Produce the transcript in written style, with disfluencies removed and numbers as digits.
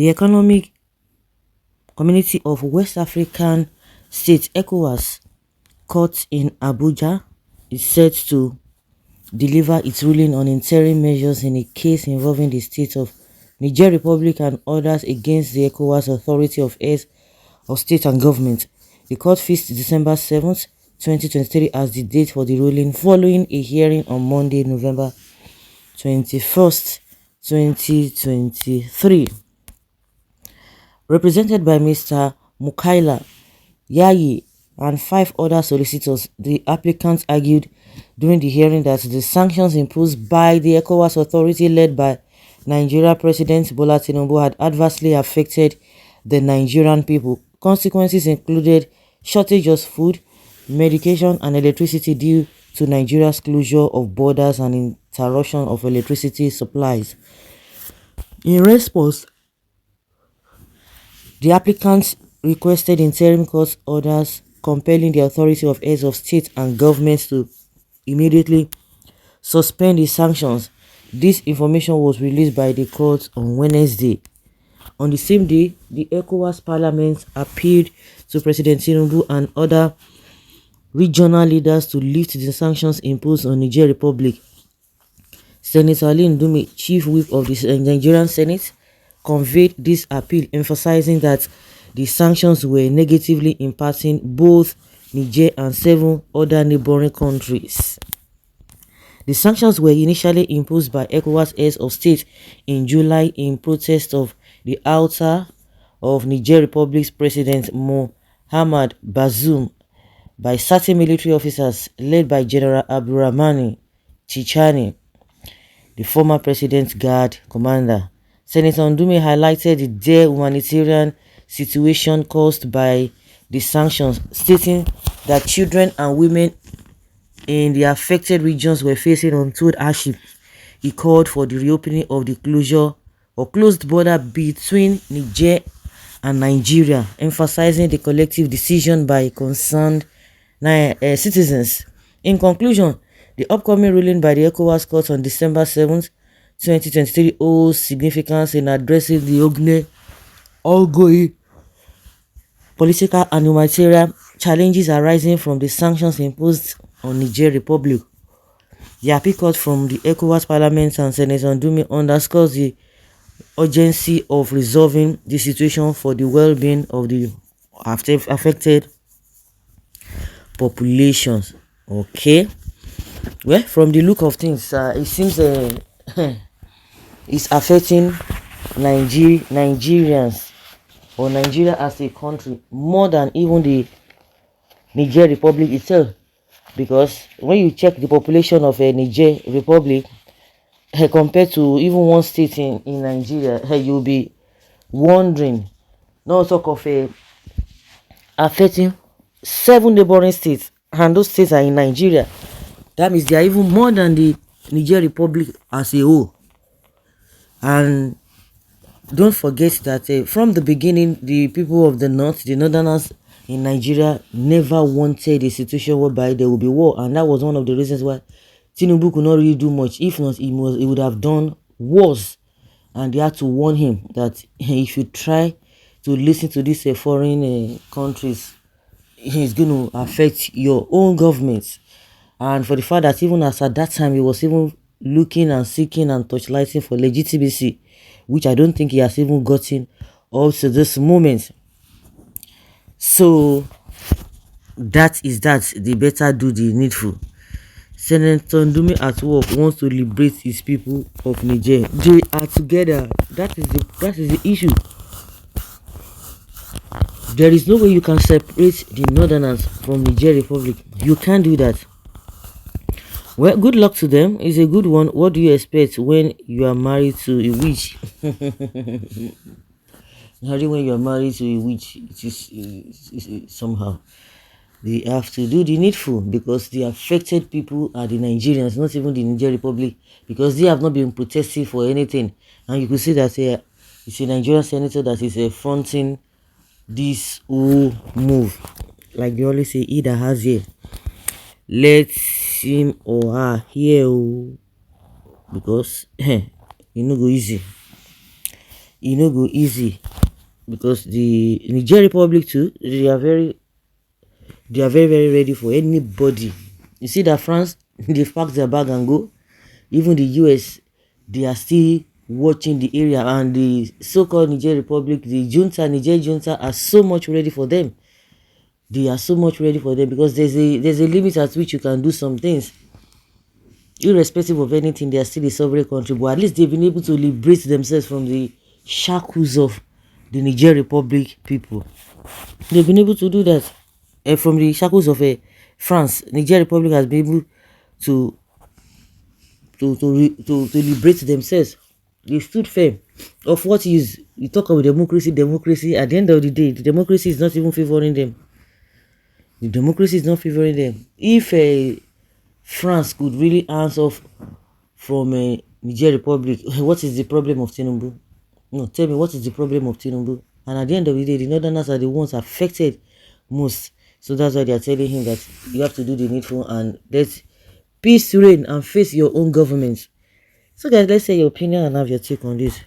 The Economic Community of West African States (ECOWAS) court in Abuja is set to deliver its ruling on interim measures in a case involving the state of Niger Republic and others against the ECOWAS Authority of Heads of State and Government. The court fixed December 7th, 2023 as the date for the ruling following a hearing on Monday, November 21st, 2023. Represented by Mr. Mukaila Yayi and 5 other solicitors, the applicants argued during the hearing that the sanctions imposed by the ECOWAS authority led by Nigeria President Bola Tinubu had adversely affected the Nigerian people. Consequences included shortage of food, medication and electricity due to Nigeria's closure of borders and interruption of electricity supplies. In response, the applicants requested interim court orders compelling the authority of heads of state and governments to immediately suspend the sanctions. This information was released by the court on Wednesday. On the same day, the ECOWAS Parliament appealed to President Tinubu and other regional leaders to lift the sanctions imposed on Niger Republic. Senator Ali Ndume, chief whip of the Nigerian Senate, conveyed this appeal, emphasizing that the sanctions were negatively impacting both Niger and 7 other neighboring countries. The sanctions were initially imposed by ECOWAS heads of state in July in protest of the ouster of Niger Republic's President Mohamed Bazoum by certain military officers led by General Abdurrahmani Chichani, the former president's guard commander. Senator Ndume highlighted the dire humanitarian situation caused by the sanctions, stating that children and women in the affected regions were facing untold hardship. He called for the reopening of the closed border between Niger and Nigeria, emphasizing the collective decision by concerned citizens. In conclusion, the upcoming ruling by the ECOWAS court on December 7th, 2023 holds significance in addressing the ongoing political and humanitarian challenges arising from the sanctions imposed on Niger Republic. The appeal court from the ECOWAS Parliament and Senator Ndume underscores the urgency of resolving the situation for the well-being of the affected populations. Okay, well, from the look of things, it seems it's affecting Nigerians or Nigeria as a country more than even the Niger Republic itself, because when you check the population of a Niger Republic compared to even one state in Nigeria, you'll be wondering. Not talk of affecting 7 neighboring states, and those states are in Nigeria. That means they are even more than the Niger Republic as a whole. And don't forget that from the beginning, the people of the north, the northerners in Nigeria, never wanted a situation whereby there will be war, and that was one of the reasons why Tinubu could not really do much. If not, he would have done worse, and they had to warn him that he should try to listen to these foreign countries. It's going to affect your own government. And for the fact that even as at that time he was even looking and seeking and torchlighting for legitimacy, which I don't think he has even gotten up to this moment. So that is that. They better do the needful. Senator Ndume at work wants to liberate his people of Niger. They are together. That is the issue. There is no way you can separate the northerners from Niger Republic. You can't do that. Well, good luck to them. It's a good one. What do you expect when you are married to a witch? When you are married to a witch, it is somehow they have to do the needful, because the affected people are the Nigerians, not even the Niger Republic, because they have not been protesting for anything. And you could see that it's a Nigerian senator that is fronting this whole move. Like they always say, he that has ear, let him or her hear, because you know go easy. e no go easy, because the Niger Republic too, they are very very ready for anybody. You see that France they pack their bag and go. Even the US, they are still watching the area, and the so-called Niger Republic, the junta, Niger junta, are so much ready for them. They are so much ready for them, because there's a limit at which you can do some things. Irrespective of anything, they are still a sovereign country, but at least they've been able to liberate themselves from the shackles of the Niger Republic people. They've been able to do that. From the shackles of France, Niger Republic has been able to to liberate themselves. They stood firm. Of what is, you talk about democracy, at the end of the day, the democracy is not even favoring them. The democracy is not favoring them. If France could really answer from Niger Republic, what is the problem of Tinubu? No, tell me, what is the problem of Tinubu? And at the end of the day, the Northerners are the ones affected most. So that's why they are telling him that you have to do the needful and let peace reign and face your own government. So guys, let's say your opinion and have your take on this.